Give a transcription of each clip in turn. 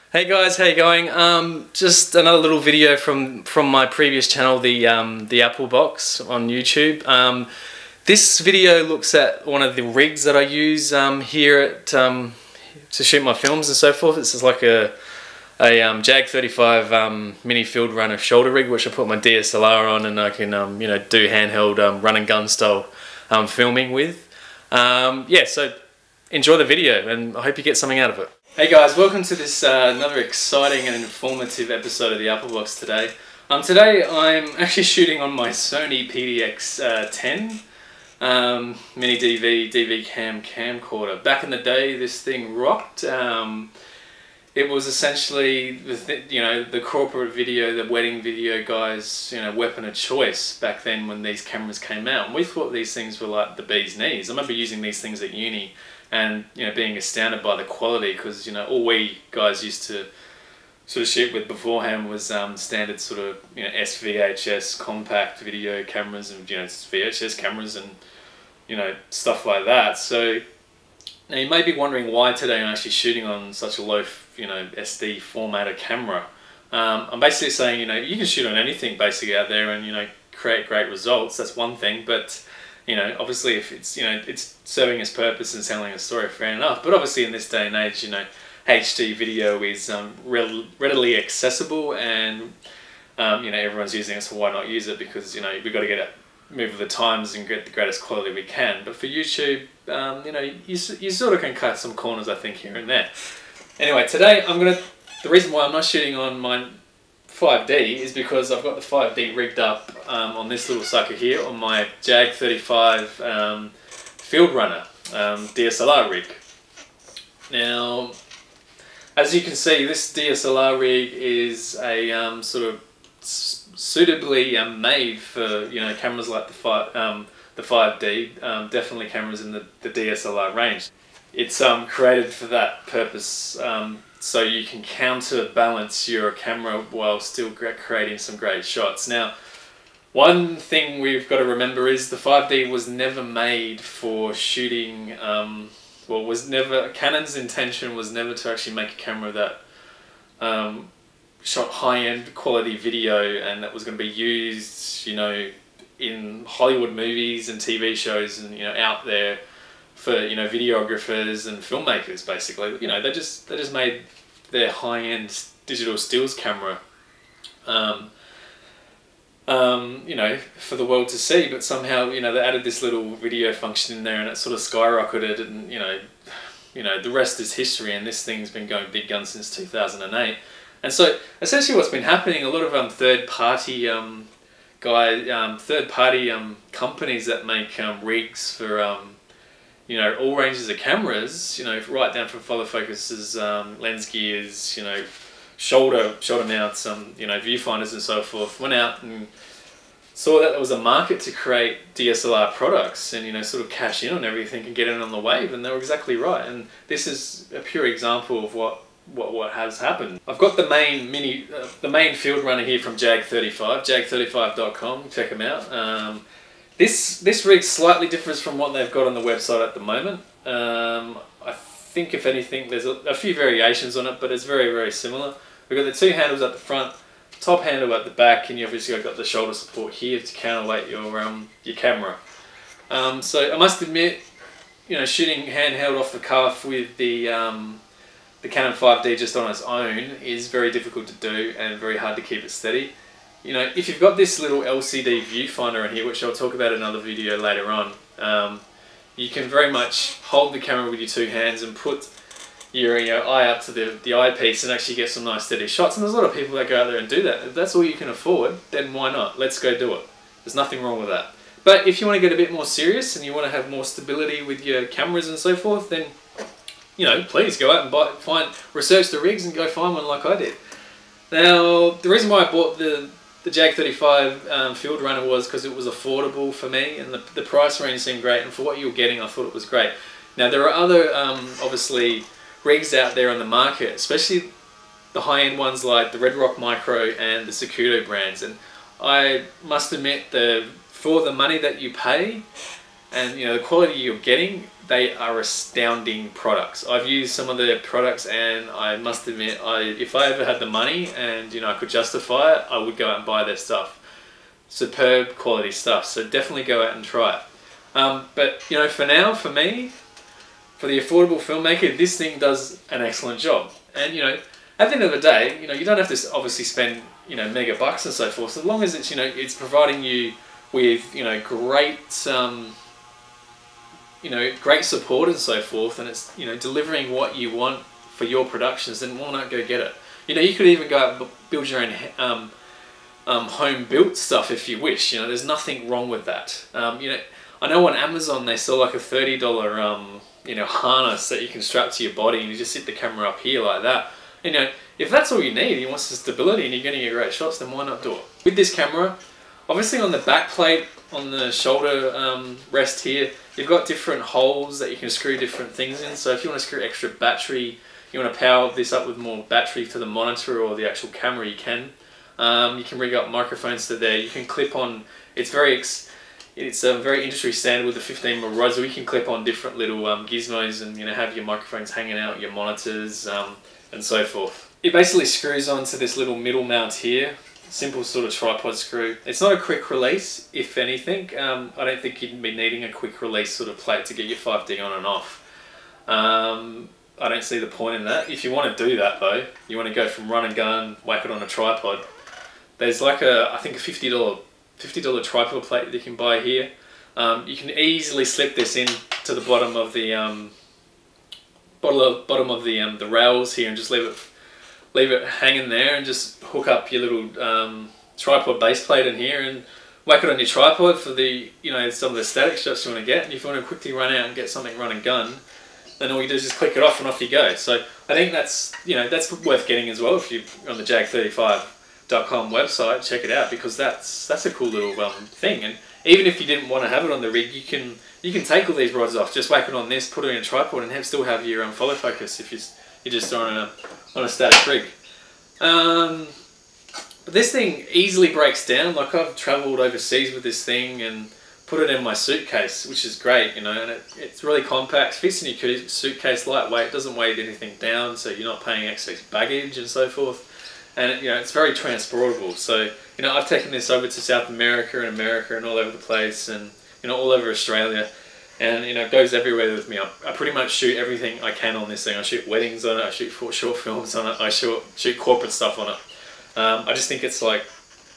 Hey guys, how you going? Just another little video from my previous channel, the ThaAppleBox on YouTube. This video looks at one of the rigs that I use here at to shoot my films and so forth. This is like a Jag35 mini field runner shoulder rig, which I put my DSLR on, and I can you know, do handheld run and gun style filming with. Yeah, so enjoy the video, and I hope you get something out of it. Hey guys, welcome to this another exciting and informative episode of the ThaAppleBox today. Today I'm actually shooting on my Sony PDX-10 mini DV cam camcorder. Back in the day, this thing rocked. It was essentially the corporate video, the wedding video guys, weapon of choice back then when these cameras came out. And we thought these things were like the bee's knees. I remember using these things at uni and being astounded by the quality, because all we guys used to sort of shoot with beforehand was standard sort of SVHS compact video cameras and VHS cameras and stuff like that. So now you may be wondering why today I'm actually shooting on such a low SD formatter camera. I'm basically saying you can shoot on anything basically out there and create great results. That's one thing, but obviously if it's it's serving its purpose and telling a story, fair enough. But obviously in this day and age, HD video is readily accessible, and everyone's using it, so why not use it? Because we've got to move with the times and get the greatest quality we can. But for YouTube, you sort of can cut some corners, I think, here and there. Anyway, today the reason why I'm not shooting on my 5D is because I've got the 5D rigged up on this little sucker here on my Jag35 Field Runner DSLR rig. Now, as you can see, this DSLR rig is a sort of suitably made for cameras like the 5D, definitely cameras in the DSLR range. It's created for that purpose, so you can counterbalance your camera while still creating some great shots. Now, one thing we've got to remember is the 5D was never made for shooting, Canon's intention was never to actually make a camera that shot high-end quality video and that was going to be used, in Hollywood movies and TV shows and, out there for, videographers and filmmakers, basically. They just made their high-end digital stills camera, for the world to see, but somehow, they added this little video function in there and it sort of skyrocketed, and, the rest is history, and this thing's been going big guns since 2008. And so, essentially what's been happening, a lot of third-party companies that make rigs for, all ranges of cameras, right down from follow focuses, lens gears, shoulder mounts, viewfinders and so forth, went out and saw that there was a market to create DSLR products and, sort of cash in on everything and get in on the wave, and they were exactly right. And this is a pure example of what has happened. I've got the main field runner here from Jag35, jag35.com, check them out. This rig slightly differs from what they've got on the website at the moment. I think if anything there's a few variations on it, but it's very, very similar. We've got the two handles at the front, top handle at the back, and you've obviously got the shoulder support here to counterweight your camera. So I must admit, shooting handheld off the cuff with the Canon 5D just on its own is very difficult to do and very hard to keep it steady. If you've got this little LCD viewfinder in here, which I'll talk about in another video later on, you can very much hold the camera with your two hands and put your eye up to the eyepiece and actually get some nice steady shots. And there's a lot of people that go out there and do that. If that's all you can afford, then why not? Let's go do it. There's nothing wrong with that. But if you want to get a bit more serious and you want to have more stability with your cameras and so forth, then please go out and research the rigs and go find one like I did. Now, the reason why I bought the Jag35 Field Runner was because it was affordable for me, and the price range seemed great, and for what you were getting I thought it was great. Now there are other obviously rigs out there on the market, especially the high-end ones like the Red Rock Micro and the Suitcase brands, and I must admit for the money that you pay and the quality you're getting, they are astounding products. I've used some of their products, and I must admit, if I ever had the money and I could justify it, I would go out and buy their stuff. Superb quality stuff. So definitely go out and try it. But for now, for me, for the affordable filmmaker, this thing does an excellent job. And at the end of the day, you don't have to obviously spend mega bucks and so forth. So long as it's it's providing you with great great support and so forth, and it's delivering what you want for your productions, then why not go get it? You could even go out and build your own home built stuff if you wish. There's nothing wrong with that. I know on Amazon they sell like a $30 harness that you can strap to your body, and you just sit the camera up here like that. If that's all you need, you want some stability and you're getting your great shots, then why not do it? With this camera, obviously on the back plate, on the shoulder rest here, you've got different holes that you can screw different things in. So if you want to screw extra battery, you want to power this up with more battery for the monitor or the actual camera, you can. You can rig up microphones to there. You can clip on, it's a very industry standard with the 15mm rods, where you can clip on different little gizmos and have your microphones hanging out, your monitors, and so forth. It basically screws onto this little middle mount here. Simple sort of tripod screw. It's not a quick release, if anything. I don't think you'd be needing a quick release sort of plate to get your 5D on and off. I don't see the point in that. If you want to do that though, you want to go from run and gun, whack it on a tripod. There's like I think a $50 tripod plate that you can buy here. You can easily slip this in to the bottom of the the rails here, and just leave it hanging there, and just hook up your little tripod base plate in here and whack it on your tripod for the some of the static shots you want to get. And if you want to quickly run out and get something run and gun, then all you do is just click it off and off you go. So I think that's that's worth getting as well. If you're on the Jag35.com website, check it out, because that's a cool little thing. And even if you didn't want to have it on the rig, you can take all these rods off, just whack it on this, put it in a tripod, and still have your follow focus if you're just on a static rig. But this thing easily breaks down. Like, I've travelled overseas with this thing and put it in my suitcase, which is great, and it's really compact, fits in your suitcase, lightweight, doesn't weigh anything down, so you're not paying excess baggage and so forth. And it's very transportable. So I've taken this over to South America and all over the place, and all over Australia, and it goes everywhere with me. I pretty much shoot everything I can on this thing. I shoot weddings on it, I shoot short films on it, I shoot corporate stuff on it. I just think it's like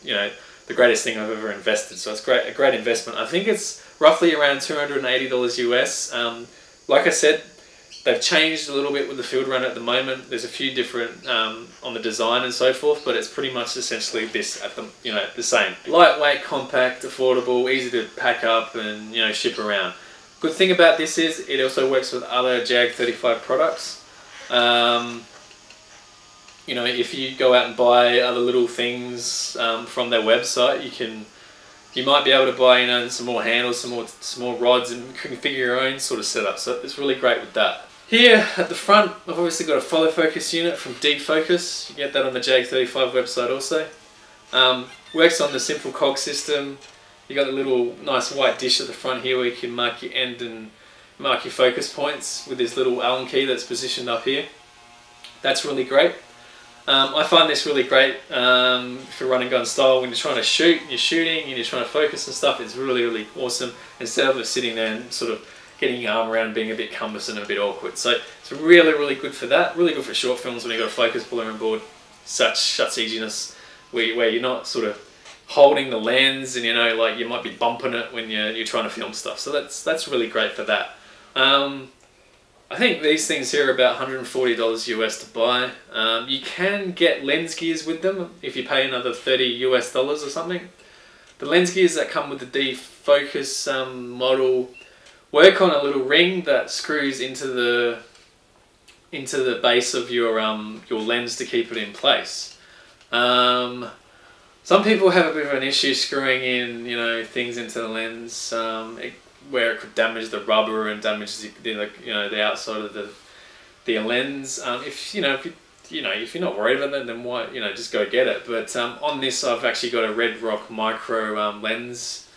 the greatest thing I've ever invested. So it's a great investment. I think it's roughly around $280 US. Like I said, they've changed a little bit with the Field Runner at the moment. There's a few different on the design and so forth, but it's pretty much essentially this at the same. Lightweight, compact, affordable, easy to pack up and ship around. Good thing about this is it also works with other Jag35 products. If you go out and buy other little things from their website, you might be able to buy some more handles, some more rods, and configure your own sort of setup. So it's really great with that. Here at the front, I've obviously got a follow focus unit from D-Focus. You get that on the Jag35 website also. Works on the simple cog system. You got the little nice white dish at the front here where you can mark your end and mark your focus points with this little Allen key that's positioned up here. That's really great. I find this really great for run and gun style. When you're trying to shoot, you're shooting and you're trying to focus and stuff, it's really, really awesome, instead of just sitting there and sort of getting your arm around and being a bit cumbersome and a bit awkward. So it's really, really good for that. Really good for short films when you've got a focus puller on board. Such easiness where you're not sort of holding the lens and like you might be bumping it when you're trying to film stuff. So that's really great for that. I think these things here are about $140 US to buy. You can get lens gears with them if you pay another $30 US or something. The lens gears that come with the D-Focus model work on a little ring that screws into the base of your lens to keep it in place. Some people have a bit of an issue screwing in things into the lens where it could damage the rubber and damage the outside of the lens. If you're not worried about that, then why just go get it. But on this, I've actually got a Red Rock Micro lens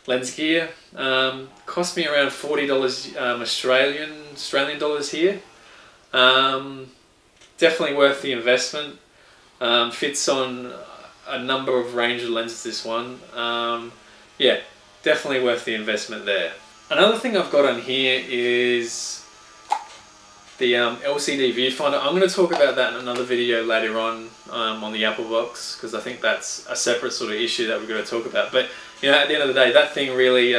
lens gear. Cost me around $40 Australian dollars here. Definitely worth the investment. Fits on a number of range of lenses, this one. Yeah, definitely worth the investment there. Another thing I've got on here is the LCD viewfinder. I'm going to talk about that in another video later on the ThaAppleBox, because I think that's a separate sort of issue that we're going to talk about. But you know, at the end of the day, that thing really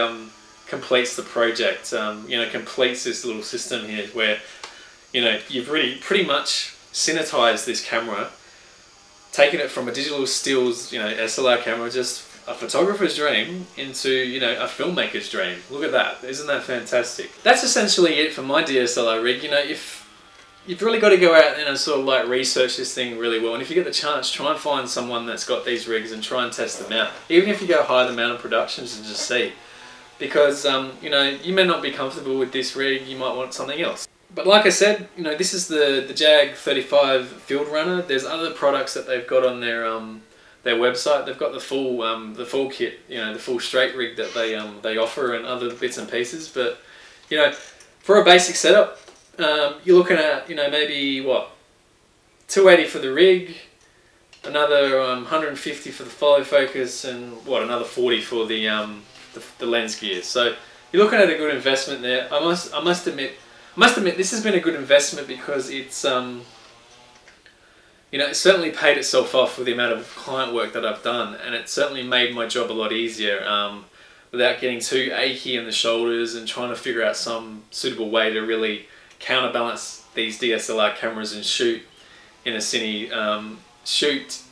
completes the project. You know, completes this little system here where, you know, you've really pretty much synthesized this camera, taken it from a digital stills, you know, SLR camera, just a photographer's dream, into, you know, a filmmaker's dream. Look at that. Isn't that fantastic? That's essentially it for my DSLR rig. You know, if you've really got to go out and sort of like research this thing really well, and if you get the chance, try and find someone that's got these rigs and try and test them out. Even if you go hire them out on productions and just see. Because, you know, you may not be comfortable with this rig, you might want something else. But like I said, you know, this is the Jag35 Field Runner. There's other products that they've got on their website. They've got the full kit, you know, the full straight rig that they offer, and other bits and pieces. But you know, for a basic setup, you're looking at, you know, maybe what, $280 for the rig, another $150 for the follow focus, and what, another $40 for the lens gear. So you're looking at a good investment there. I must admit this has been a good investment, because it's you know, it certainly paid itself off with the amount of client work that I've done, and it certainly made my job a lot easier without getting too achy in the shoulders and trying to figure out some suitable way to really counterbalance these DSLR cameras and shoot in a cine, shoot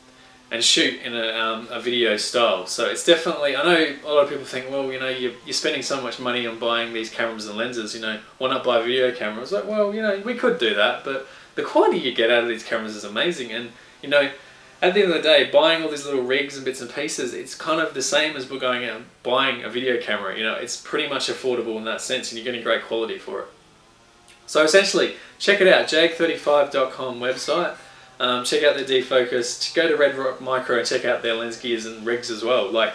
in a video style. So it's definitely, I know a lot of people think, well, you know, you're spending so much money on buying these cameras and lenses, you know, why not buy a video camera? It's like, well, you know, we could do that, but the quality you get out of these cameras is amazing. And you know, at the end of the day, buying all these little rigs and bits and pieces, it's kind of the same as we're going out and buying a video camera. You know, it's pretty much affordable in that sense, and you're getting great quality for it. So essentially, check it out, jag35.com website. Check out their defocus. Go to Red Rock Micro and check out their lens gears and rigs as well. Like,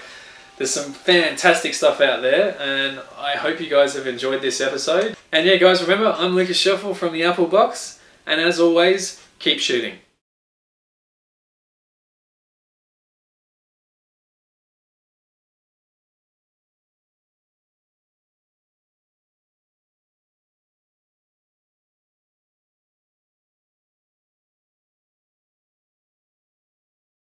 there's some fantastic stuff out there, and I hope you guys have enjoyed this episode. And yeah, guys, remember, I'm Lucas Shuffle from the ThaAppleBox. And as always, keep shooting.